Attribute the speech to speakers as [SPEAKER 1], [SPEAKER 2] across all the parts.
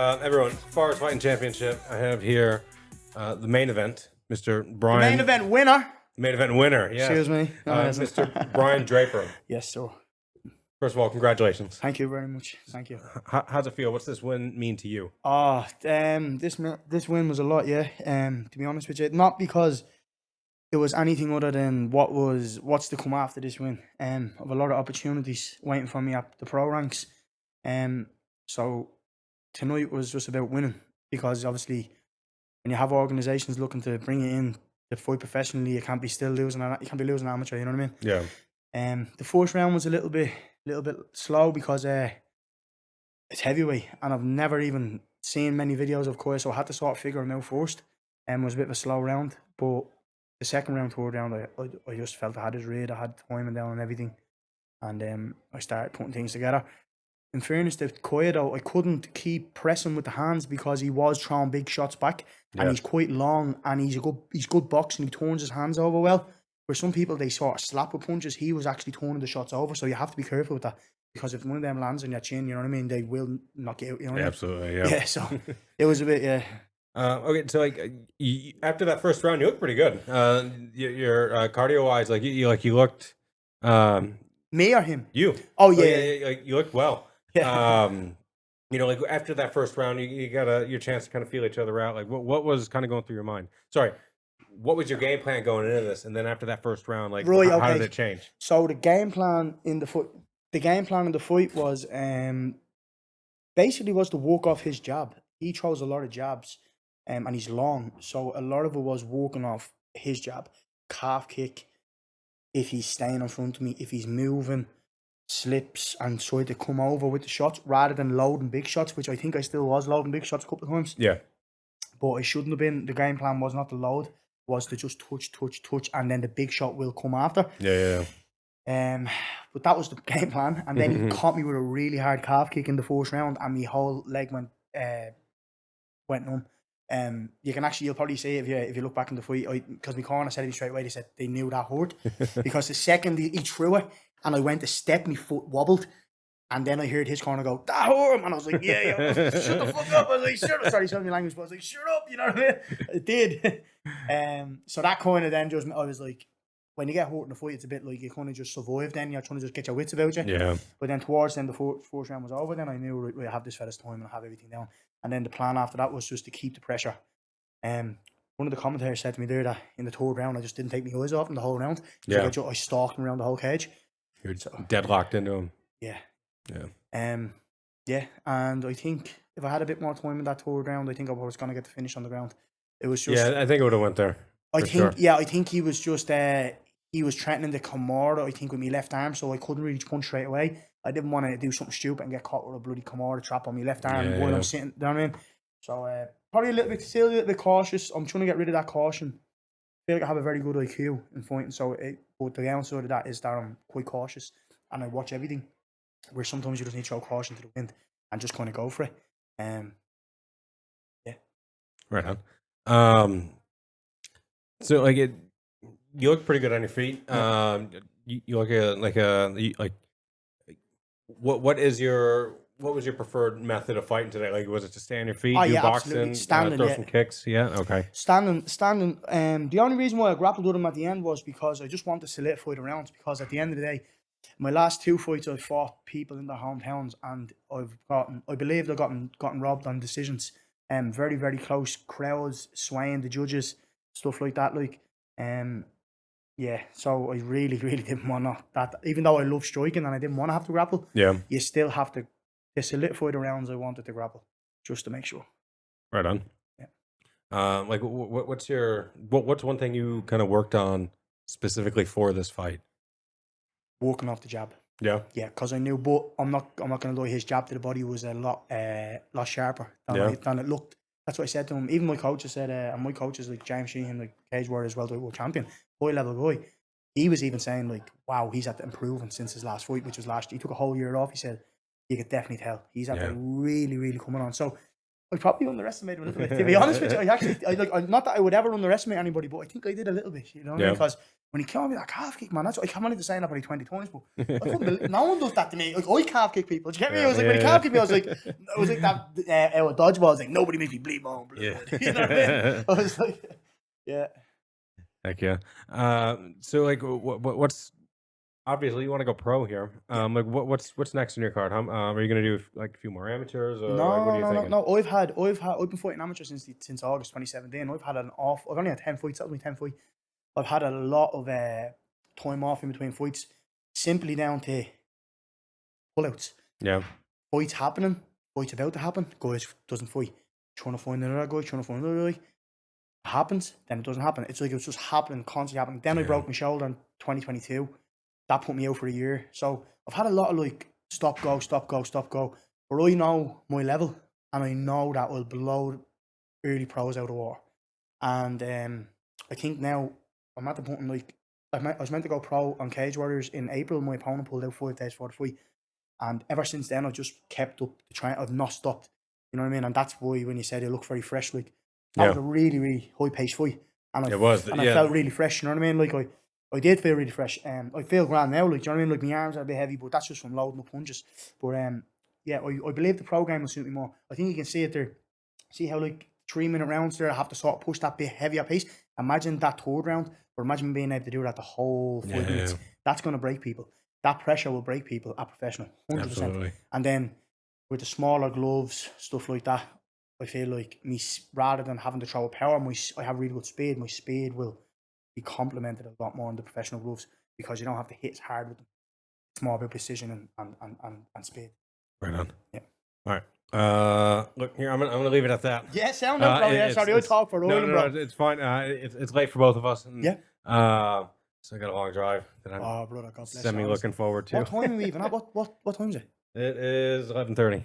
[SPEAKER 1] Everyone, Forest Fighting Championship. I have here the main event, Mr. Brian.
[SPEAKER 2] The main event winner.
[SPEAKER 1] Main event winner, yes.
[SPEAKER 2] Excuse me.
[SPEAKER 1] Mr. Brian Draper.
[SPEAKER 2] Yes, sir.
[SPEAKER 1] First of all, congratulations.
[SPEAKER 2] Thank you very much. Thank you.
[SPEAKER 1] How's it feel? What's this win mean to you?
[SPEAKER 2] This win was a lot, yeah. To be honest with you, not because it was anything other than what's to come after this win. I have a lot of opportunities waiting for me at the pro ranks. So tonight was just about winning, because obviously when you have organizations looking to bring it in to fight professionally, you can't be losing amateur. You know what I mean?
[SPEAKER 1] Yeah.
[SPEAKER 2] The first round was a little bit slow because it's heavyweight, and I've never even seen many videos of Koya, so I had to sort of figure him out first. It was a bit of a slow round, but the second round, third round, I just felt I had his read, I had timing down and everything, and I started putting things together. In fairness to Koya, though, I couldn't keep pressing with the hands because he was throwing big shots back, and he's quite long, and he's good boxing. He turns his hands over well. Where some people, they sort of slap with punches, he was actually turning the shots over. So you have to be careful with that, because if one of them lands on your chin, you know what I mean, they will knock you out. You know what I mean?
[SPEAKER 1] Absolutely, yeah.
[SPEAKER 2] Yeah, so it was a bit, yeah.
[SPEAKER 1] Okay, so after that first round, you looked pretty good. Your cardio wise, you looked.
[SPEAKER 2] Me or him?
[SPEAKER 1] You.
[SPEAKER 2] Oh yeah.
[SPEAKER 1] You looked well.
[SPEAKER 2] Yeah.
[SPEAKER 1] After that first round, you got your chance to kind of feel each other out. Like, what was kind of going through your mind? Sorry. What was your game plan going into this? And then after that first round, how did it change?
[SPEAKER 2] So the game plan in the fight was basically was to work off his jab. He throws a lot of jabs, and he's long. So a lot of it was working off his jab, calf kick. If he's staying in front of me, if he's moving, slips and try to come over with the shots rather than loading big shots, which I think I still was loading big shots a couple of times.
[SPEAKER 1] Yeah.
[SPEAKER 2] But I shouldn't have been. The game plan was not to load, was to just touch, and then the big shot will come after.
[SPEAKER 1] Yeah.
[SPEAKER 2] But that was the game plan, and then he caught me with a really hard calf kick in the first round, and my whole leg went numb. You'll probably see if you look back in the fight, because my corner said it straight away. They said they knew that hurt because the second he threw it, and I went to step, my foot wobbled. And then I heard his corner go, that hurt him. And I was like, yeah, shut the fuck up. I was like, shut up. Sorry, sorry, my language, but I was like, shut up, you know what I mean? It did. So that kind of then just, I was like, when you get hurt in the fight, it's a bit like you kind of just survive then. You're trying to just get your wits about you.
[SPEAKER 1] Yeah.
[SPEAKER 2] But then towards then, the first round was over, then I knew, right, I have this fella's time and I have everything down. And then the plan after that was just to keep the pressure. One of the commentators said to me there that in the third round, I just didn't take my eyes off him the whole round.
[SPEAKER 1] Yeah.
[SPEAKER 2] Like I stalked him around the whole cage.
[SPEAKER 1] You're deadlocked into him.
[SPEAKER 2] Yeah.
[SPEAKER 1] Yeah.
[SPEAKER 2] And I think if I had a bit more time in that third round, I think I was going to get the finish on the ground. It was just...
[SPEAKER 1] Yeah, I think it would have went there.
[SPEAKER 2] I think he was just... he was threatening the Kimura, I think, with my left arm, so I couldn't really punch straight away. I didn't want to do something stupid and get caught with a bloody Kimura trap on my left arm while I'm sitting, you know what I mean? So probably still a little bit cautious. I'm trying to get rid of that caution. I feel like I have a very good IQ in fighting, but the downside of that is that I'm quite cautious and I watch everything. Where sometimes you just need to throw caution to the wind and just kind of go for it. Yeah.
[SPEAKER 1] Right on. So you look pretty good on your feet. You look what was your preferred method of fighting today? Like, was it to stay on your feet, do boxing,
[SPEAKER 2] standing,
[SPEAKER 1] throw some kicks? Yeah, okay.
[SPEAKER 2] Standing. The only reason why I grappled with him at the end was because I just wanted to solidify the rounds. Because at the end of the day, my last two fights, I've fought people in their hometowns, and I believe I've gotten robbed on decisions. Very, very close crowds, swaying the judges, stuff like that. So I really, really didn't want that. Even though I love striking and I didn't want to have to grapple, you still have to solidify the rounds I wanted to grapple, just to make sure.
[SPEAKER 1] Right on.
[SPEAKER 2] Yeah.
[SPEAKER 1] What's one thing you kind of worked on specifically for this fight?
[SPEAKER 2] Working off the jab.
[SPEAKER 1] Yeah.
[SPEAKER 2] Yeah, because I knew, but I'm not going to lie, his jab to the body was a lot sharper than it looked. That's what I said to him. Even my coaches said, and my coaches like James Sheehan, like Cage Warriors World Champion, high level guy, he was even saying like, wow, he's had to improving since his last fight, which was last year. He took a whole year off. He said, you could definitely tell he's had to really, really coming on. So I probably underestimated him a little bit. To be honest with you, not that I would ever underestimate anybody, but I think I did a little bit. You know what I mean? Because when he came on me that calf kick, man, that's I'm only saying that probably 20 times, but I couldn't believe, no one does that to me. Like I calf kick people. Do you get me? I was like, when he calf kicked me, I was like that dodgeball. I was like, nobody makes me bleed my own blood. Yeah. You know what I mean? I was like, yeah.
[SPEAKER 1] Heck yeah. So like, what's obviously you want to go pro here? Like what's next in your card? Are you gonna do like a few more amateurs? Or
[SPEAKER 2] No,
[SPEAKER 1] like, what are you thinking?
[SPEAKER 2] no. I've been fighting amateur since August 2017. I've only had 10 fights. That was my 10th fight. I've had a lot of time off in between fights, simply down to pullouts.
[SPEAKER 1] Yeah.
[SPEAKER 2] Fights happening, fights about to happen. Guys doesn't fight. Trying to find another guy, trying to find another guy. It happens, then it doesn't happen. It's like it's just happening, constantly happening. Then I broke my shoulder in 2022. That put me out for a year. So I've had a lot of like stop, go. But I know my level, and I know that will blow early pros out of the water. And I think now I'm at the point like I was meant to go pro on Cage Warriors in April. My opponent pulled out 5 days before the fight, and ever since then I've just kept up the train. I've not stopped. You know what I mean? And that's why when you said you look very fresh, like that was a really, really high paced fight, and I felt really fresh. You know what I mean? Like I did feel really fresh. I feel grand now. Like, do you know what I mean? Like my arms are a bit heavy, but that's just from loading up punches. But yeah, I believe the pro game will suit me more. I think you can see it there. See how like 3-minute rounds there, I have to sort of push that bit heavier pace. Imagine that third round, or imagine being able to do that the whole 5 minutes. That's going to break people. That pressure will break people at professional, 100%. Absolutely. And then with the smaller gloves, stuff like that, I feel like me, rather than having to throw a power, I have really good speed. My speed will be complemented a lot more in the professional gloves because you don't have to hit as hard with them. It's more about precision and speed.
[SPEAKER 1] Right on.
[SPEAKER 2] Yeah.
[SPEAKER 1] All right. Look here, I'm gonna leave it at that.
[SPEAKER 2] Yeah, sound out, bro. Yeah, sorry, I talk for
[SPEAKER 1] no,
[SPEAKER 2] bro.
[SPEAKER 1] It's fine. It's late for both of us. And,
[SPEAKER 2] yeah.
[SPEAKER 1] So I got a long drive that I'm
[SPEAKER 2] brother, God bless
[SPEAKER 1] looking forward to.
[SPEAKER 2] What time are we even at? What time is it?
[SPEAKER 1] It is 11:30.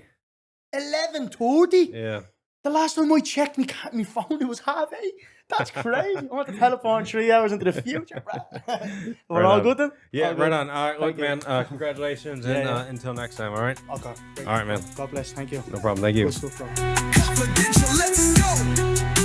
[SPEAKER 2] 11:30?
[SPEAKER 1] Yeah.
[SPEAKER 2] The last time I checked my phone, it was 8:30. That's crazy. I want to telephone 3 hours into the future, bro. We're all good then?
[SPEAKER 1] Yeah,
[SPEAKER 2] all
[SPEAKER 1] right
[SPEAKER 2] good.
[SPEAKER 1] on. All right, look, man, congratulations, and until next time, all right?
[SPEAKER 2] Okay.
[SPEAKER 1] All right, man.
[SPEAKER 2] God bless. Thank you.
[SPEAKER 1] No problem. Thank you.
[SPEAKER 2] Good stuff, bro.
[SPEAKER 3] Confidential, let's go.